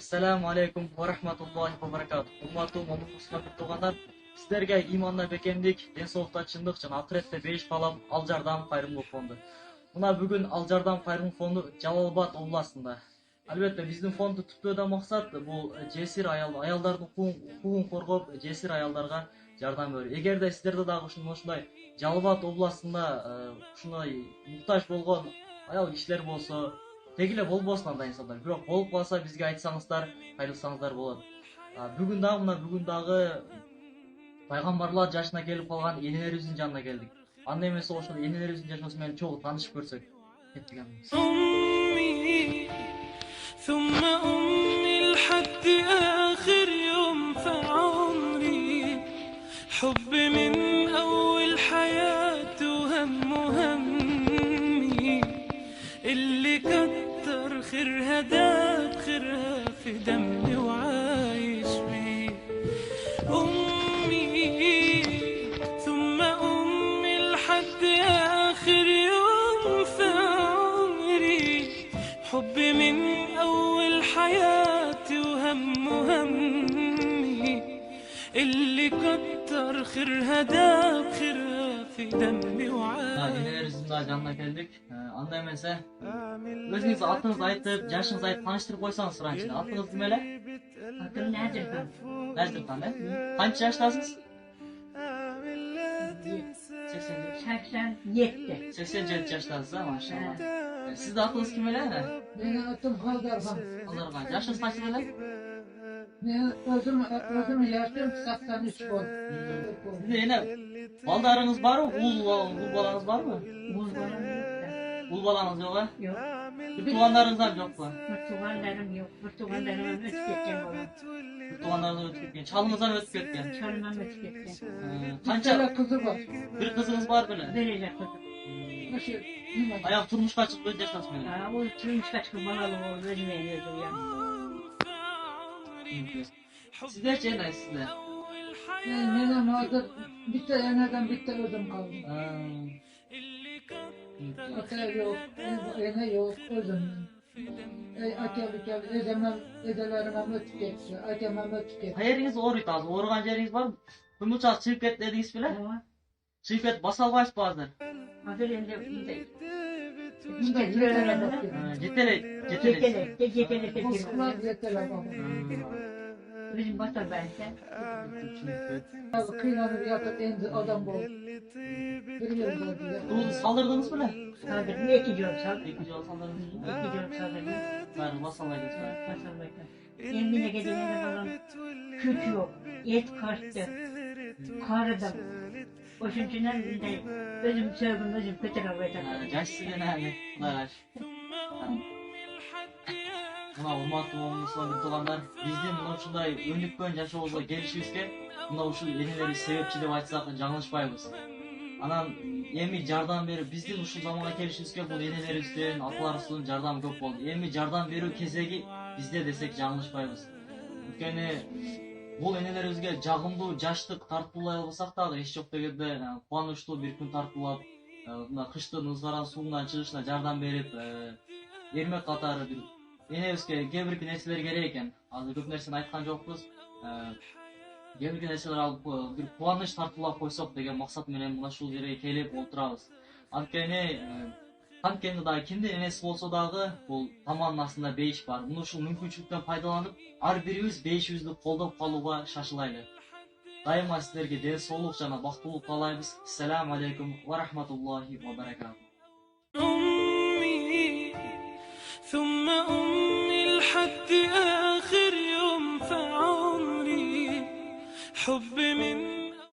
Ассаламу алейкум ва рахматуллахи ва баракатух. Урматтуу мусулман туугандар, сиздерге иманда бекемдик, ден соолукта чындык жана акыретте беш балам Ал Жардам кайрымдуулук фонду. Мына бүгүн Ал Жардам кайрымдуулук фонду Жалал Абад областында. Албетте биздин фонду түптөөдө максат бул жесир аялдардын укугун коргоп, жесир аялдарга жардам берүү. Эгерде сиздерде дагы ушундай Жалал Абад областында ушундай муктаж болгон аял кишилер болсо, тегиле болбосун андай инсандар. Бирок болуп калса бизге айтсаңыздар, кайрылсаңыздар болот. Бүгүн дагы пайгамбарлар жашына келип калган энелерибиздин жанына келдик. Анда эмес ошол энелерибиздин жашоосу менен чогуу таанышып көрсөк. Кеттик анда. ثم أمي لحد آخر يوم في عمري حب من أول حياتي وهم همي اللي كتر خيرها داب خيرها في دمي وعايش بيه أمي ثم أمي لحد آخر يوم في عمري حب من أول حياتي وهم همي اللي كتر خيرها داب خيرها في دمي وعايش Энелерибиздин жанына келдик. Анда эмесе өзүңүз атыңызды айтып, жашыңызды айтып тааныштырып койсоңуз суранчы. Атыңыз ким эле? Atım Nazırkan. Назирхан, Канча жаштасыз? 87. 87 жаштасыз, машалла. Сиздин атыңыз ким эле? Benim adım Haldarhan. Аларга жашыңыз канча эле? Ben özüm yaşım 83 oldu. Сизде эне балдарыңыз барбы? Ул балаңыз барбы? Ул балаңыз жок, Yok. Туугандарыңыздар жокпу? Tuğanlarım yok. Tuğanlarım ötüp ketken olan. Туугандарыңыз өтүп кеткен, чалыңыздан өтүп кеткен. Çalmam ötüp ketken. Канча Çala kızı var. бир кызыңыз бар беле? Verecek kızım. Nasıl? Ne var? Аяк турмушка чыгып өз жашасыз менен. O turmuş kaçkı balalı o özüme ediyordu ya. Сиздерчи эне сизде? Benim hazır bitti eneden bitti özüm kaldı. Ata yok, ene yok, özüm. Akel edelerime ötüp geçti. Akemem ötüp geçti. Кайеріңіз ооруйт азыр? Ооруган жериңиз барбы? Кымылчак чыгып кетти дедиңиз беле? Чыгып кетип баса албайсызбы азыр? Hazır elde Жетелейт. Kuşkular yeteler baba. Bizim basar bense. Kıylanıp yatıp endi adam bol. Bir yıl oldu ya. Туулду салдырдыңыз беле? Hazır bir iki jol saldı. Эки жолу салдырдыңыз. İki jol saldı. Баары баса албайсыз. Basar bense. Endine gidene balam küt yok. Et karttı. Karıdım. Oşuncudan özüm sevgim özüm kötü avaydım. Жашсыз эне, Кудай кайшы. Мына урматтуу мусулман туугандар, биздин мына ушундай өнүккөн жашообузга келишибизге мына ушул энелерибиз себепчи деп айтсак жаңылышпайбыз. Анан эми жардам берип, биздин ушул заманга келишибизге бул энелерибиздин, апаларыбыздын жардамы көп болду. Эми жардам берүү кезеги бизде десек жаңылышпайбыз. Өйткөнү бул энелерибизге жагымдуу, жаштык тартуулай албасак дагы эч жок дегенде кубанычтуу бир күн тартуулап, мына кыштын ызгаран суугунан чыгышына жардам берип, эрмек катары бир энебизге кээ бир нерселер керек экен. Азыр көп нерсени айткан жокпуз. Кээ бир нерселер алып бир кубаныч тартуулап койсок деген максат менен мына ушул жерге келип олтурабыз. Анткени дагы кимдин энеси болсо дагы бул таманын астында бейиш бар. Муну ушул мүмкүнчүлүктөн пайдаланып, ар бирибиз бейишибизди колдоп калууга шашылайлы. Дайыма сиздерге ден соолук жана бактылуулук каалайбыз. Ассаламу алейкум ва рахматуллахи ва баракатух. أمي ثم أمي لحد آخر يوم في عمري حب